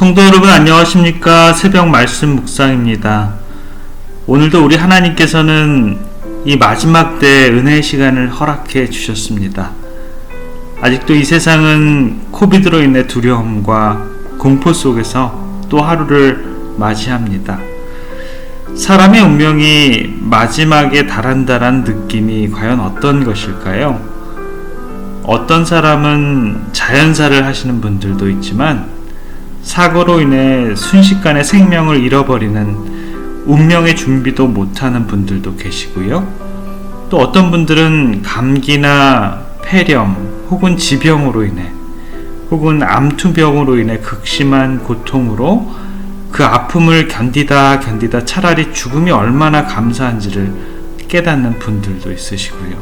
성도 여러분 안녕하십니까? 새벽 말씀 묵상입니다. 오늘도 우리 하나님께서는 이 마지막 때 은혜의 시간을 허락해 주셨습니다. 아직도 이 세상은 코비드로 인해 두려움과 공포 속에서 또 하루를 맞이합니다. 사람의 운명이 마지막에 달한다란 느낌이 과연 어떤 것일까요? 어떤 사람은 자연사를 하시는 분들도 있지만 사고로 인해 순식간에 생명을 잃어버리는 운명의 준비도 못하는 분들도 계시고요. 또 어떤 분들은 감기나 폐렴 혹은 지병으로 인해 혹은 암투병으로 인해 극심한 고통으로 그 아픔을 견디다 차라리 죽음이 얼마나 감사한지를 깨닫는 분들도 있으시고요.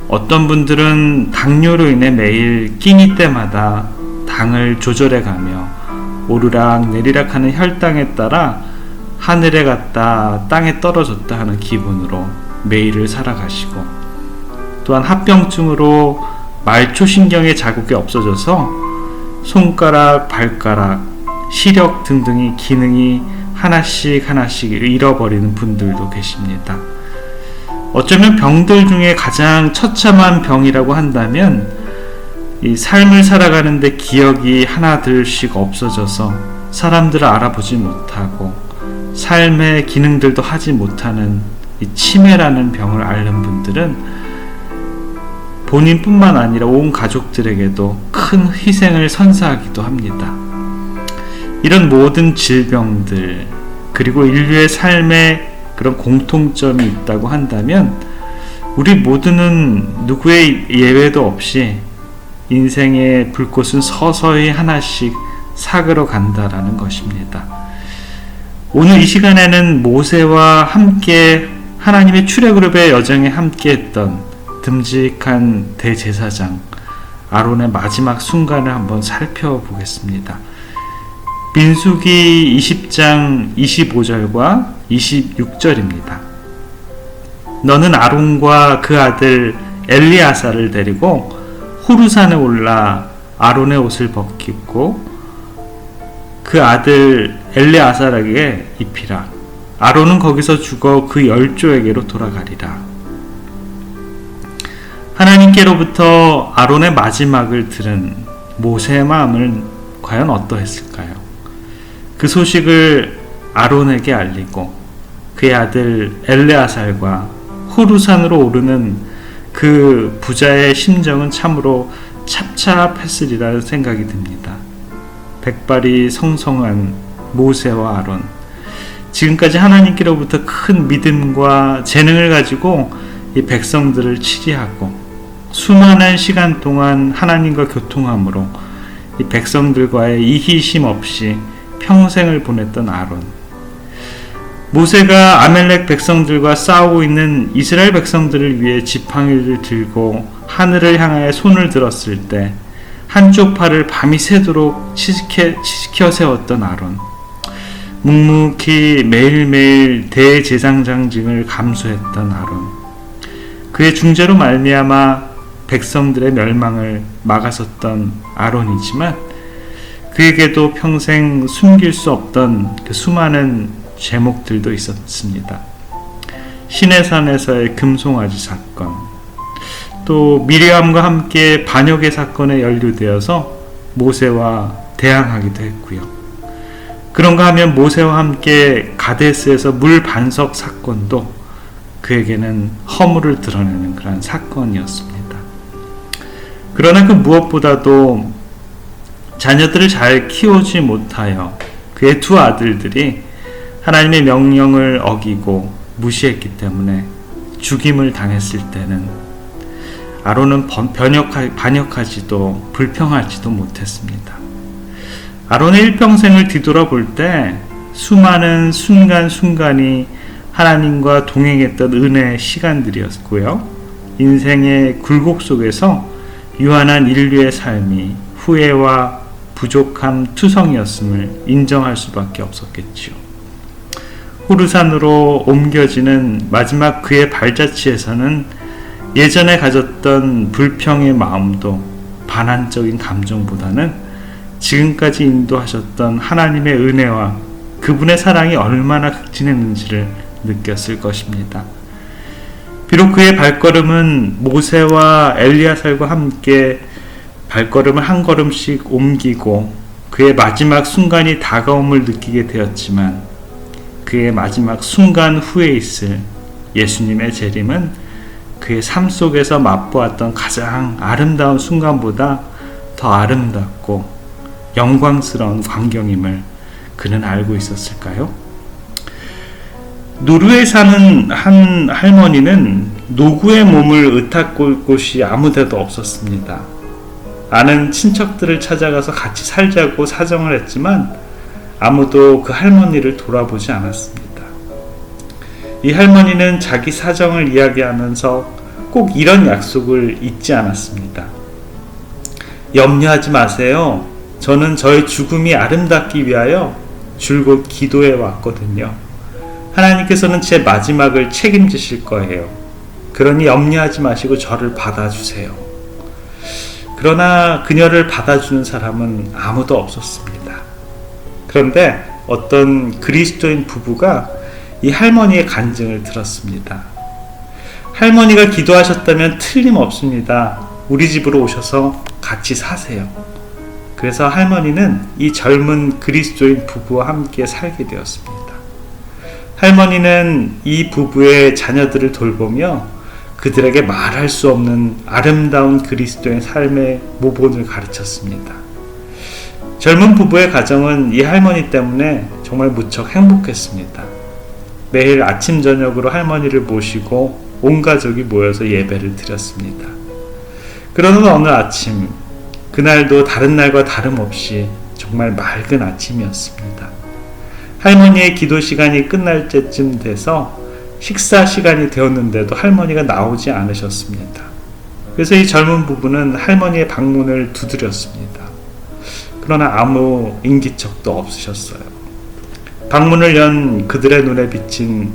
어떤 분들은 당뇨로 인해 매일 끼니 때마다 당을 조절해가며 오르락 내리락 하는 혈당에 따라 하늘에 갔다 땅에 떨어졌다 하는 기분으로 매일을 살아가시고, 또한 합병증으로 말초신경의 자극이 없어져서 손가락, 발가락, 시력 등등의 기능이 하나씩 잃어버리는 분들도 계십니다. 어쩌면 병들 중에 가장 처참한 병이라고 한다면 이 삶을 살아가는데 기억이 하나둘씩 없어져서 사람들을 알아보지 못하고 삶의 기능들도 하지 못하는 이 치매라는 병을 앓는 분들은 본인뿐만 아니라 온 가족들에게도 큰 희생을 선사하기도 합니다. 이런 모든 질병들, 그리고 인류의 삶에 그런 공통점이 있다고 한다면 우리 모두는 누구의 예외도 없이 인생의 불꽃은 서서히 하나씩 삭으러 간다라는 것입니다. 오늘 이 시간에는 모세와 함께 하나님의 출애굽의 여정에 함께했던 듬직한 대제사장 아론의 마지막 순간을 한번 살펴보겠습니다. 민수기 20장 25절과 26절입니다. 너는 아론과 그 아들 엘리아사를 데리고 호르산에 올라 아론의 옷을 벗기고 그 아들 엘리아사에게 입히라. 아론은 거기서 죽어 그 열조에게로 돌아가리라. 하나님께로부터 아론의 마지막을 들은 모세의 마음은 과연 어떠했을까요? 그 소식을 아론에게 알리고 그의 아들 엘레아살과 호르산으로 오르는 그 부자의 심정은 참으로 찹찹했으리라는 생각이 듭니다. 백발이 성성한 모세와 아론, 지금까지 하나님께로부터 큰 믿음과 재능을 가지고 이 백성들을 치리하고 수많은 시간 동안 하나님과 교통함으로 이 백성들과의 이기심 없이 평생을 보냈던 아론, 모세가 아멜렉 백성들과 싸우고 있는 이스라엘 백성들을 위해 지팡이를 들고 하늘을 향하여 손을 들었을 때 한쪽 팔을 밤이 새도록 치켜 세웠던 아론, 묵묵히 매일매일 대제사장직을 감수했던 아론, 그의 중재로 말미암아 백성들의 멸망을 막았었던 아론이지만 그에게도 평생 숨길 수 없던 그 수많은 제목들도 있었습니다. 시내산에서의 금송아지 사건, 또 미리암과 함께 반역의 사건에 연루되어서 모세와 대항하기도 했고요. 그런가 하면 모세와 함께 가데스에서 물 반석 사건도 그에게는 허물을 드러내는 그런 사건이었습니다. 그러나 그 무엇보다도 자녀들을 잘 키우지 못하여 그의 두 아들들이 하나님의 명령을 어기고 무시했기 때문에 죽임을 당했을 때는 아론은 반역하지도 불평하지도 못했습니다. 아론의 일평생을 뒤돌아볼 때 수많은 순간순간이 하나님과 동행했던 은혜의 시간들이었고요. 인생의 굴곡 속에서 유한한 인류의 삶이 후회와 부족함 투성이었음을 인정할 수밖에 없었겠지요. 호르산으로 옮겨지는 마지막 그의 발자취에서는 예전에 가졌던 불평의 마음도 반환적인 감정보다는 지금까지 인도하셨던 하나님의 은혜와 그분의 사랑이 얼마나 극진했는지를 느꼈을 것입니다. 비록 그의 발걸음은 모세와 엘리야살과 함께 발걸음을 한 걸음씩 옮기고 그의 마지막 순간이 다가옴을 느끼게 되었지만, 그의 마지막 순간 후에 있을 예수님의 재림은 그의 삶 속에서 맛보았던 가장 아름다운 순간보다 더 아름답고 영광스러운 광경임을 그는 알고 있었을까요? 노르웨이에 사는 한 할머니는 노구의 몸을 의탁할 곳이 아무데도 없었습니다. 아는 친척들을 찾아가서 같이 살자고 사정을 했지만 아무도 그 할머니를 돌아보지 않았습니다. 이 할머니는 자기 사정을 이야기하면서 꼭 이런 약속을 잊지 않았습니다. 염려하지 마세요. 저는 저의 죽음이 아름답기 위하여 줄곧 기도해 왔거든요. 하나님께서는 제 마지막을 책임지실 거예요. 그러니 염려하지 마시고 저를 받아주세요. 그러나 그녀를 받아주는 사람은 아무도 없었습니다. 그런데 어떤 그리스도인 부부가 이 할머니의 간증을 들었습니다. 할머니가 기도하셨다면 틀림없습니다. 우리 집으로 오셔서 같이 사세요. 그래서 할머니는 이 젊은 그리스도인 부부와 함께 살게 되었습니다. 할머니는 이 부부의 자녀들을 돌보며 그들에게 말할 수 없는 아름다운 그리스도의 삶의 모본을 가르쳤습니다. 젊은 부부의 가정은 이 할머니 때문에 정말 무척 행복했습니다. 매일 아침 저녁으로 할머니를 모시고 온 가족이 모여서 예배를 드렸습니다. 그러는 어느 아침, 그날도 다른 날과 다름없이 정말 맑은 아침이었습니다. 할머니의 기도 시간이 끝날 때쯤 돼서 식사 시간이 되었는데도 할머니가 나오지 않으셨습니다. 그래서 이 젊은 부부는 할머니의 방문을 두드렸습니다. 그러나 아무 인기척도 없으셨어요. 방문을 연 그들의 눈에 비친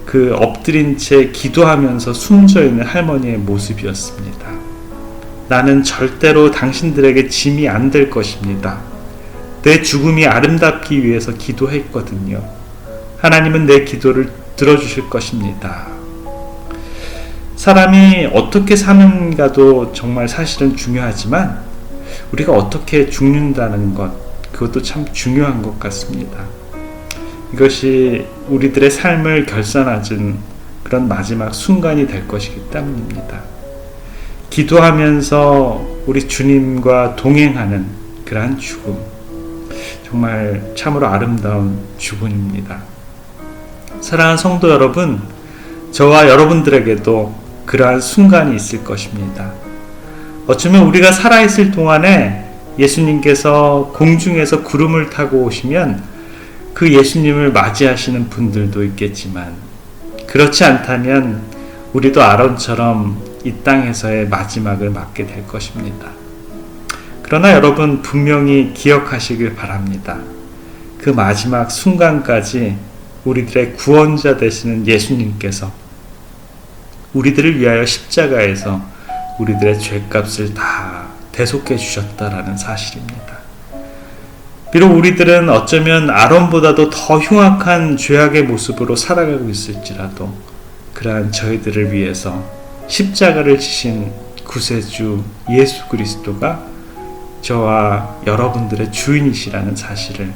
그 엎드린 채 기도하면서 숨져있는 할머니의 모습이었습니다. 나는 절대로 당신들에게 짐이 안 될 것입니다. 내 죽음이 아름답기 위해서 기도했거든요. 하나님은 내 기도를 들어주실 것입니다. 사람이 어떻게 사는가도 정말 사실은 중요하지만 우리가 어떻게 죽는다는 것, 그것도 참 중요한 것 같습니다. 이것이 우리들의 삶을 결산하는 그런 마지막 순간이 될 것이기 때문입니다. 기도하면서 우리 주님과 동행하는 그러한 죽음, 정말 참으로 아름다운 죽음입니다. 사랑하는 성도 여러분, 저와 여러분들에게도 그러한 순간이 있을 것입니다. 어쩌면 우리가 살아있을 동안에 예수님께서 공중에서 구름을 타고 오시면 그 예수님을 맞이하시는 분들도 있겠지만, 그렇지 않다면 우리도 아론처럼 이 땅에서의 마지막을 맞게 될 것입니다. 그러나 여러분 분명히 기억하시길 바랍니다. 그 마지막 순간까지 우리들의 구원자 되시는 예수님께서 우리들을 위하여 십자가에서 우리들의 죄값을 다 대속해 주셨다라는 사실입니다. 비록 우리들은 어쩌면 아론보다도 더 흉악한 죄악의 모습으로 살아가고 있을지라도 그러한 저희들을 위해서 십자가를 지신 구세주 예수 그리스도가 저와 여러분들의 주인이시라는 사실을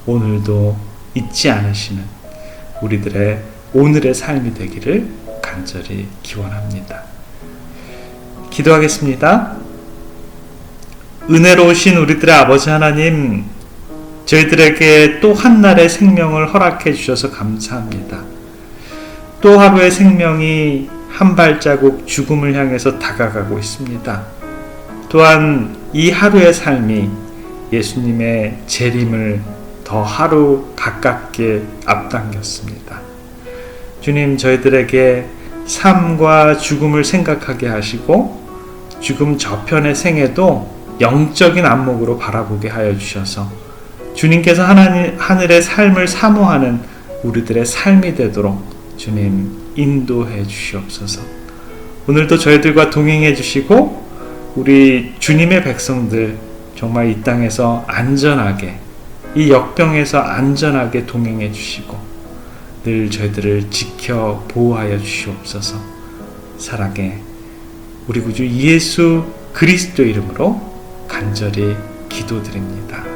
오늘도 잊지 않으시는 우리들의 오늘의 삶이 되기를 간절히 기원합니다. 기도하겠습니다. 은혜로우신 우리들의 아버지 하나님, 저희들에게 또 한날의 생명을 허락해 주셔서 감사합니다. 또 하루의 생명이 한 발자국 죽음을 향해서 다가가고 있습니다. 또한 이 하루의 삶이 예수님의 재림을 더 하루 가깝게 앞당겼습니다. 주님, 저희들에게 삶과 죽음을 생각하게 하시고 죽음 저편의 생애도 영적인 안목으로 바라보게 하여 주셔서 주님께서 하늘의 삶을 사모하는 우리들의 삶이 되도록 주님 인도해 주시옵소서. 오늘도 저희들과 동행해 주시고 우리 주님의 백성들 정말 이 땅에서 안전하게, 이 역병에서 안전하게 동행해 주시고 늘 저희들을 지켜 보호하여 주시옵소서. 사랑해 우리 구주 예수 그리스도 이름으로 간절히 기도드립니다.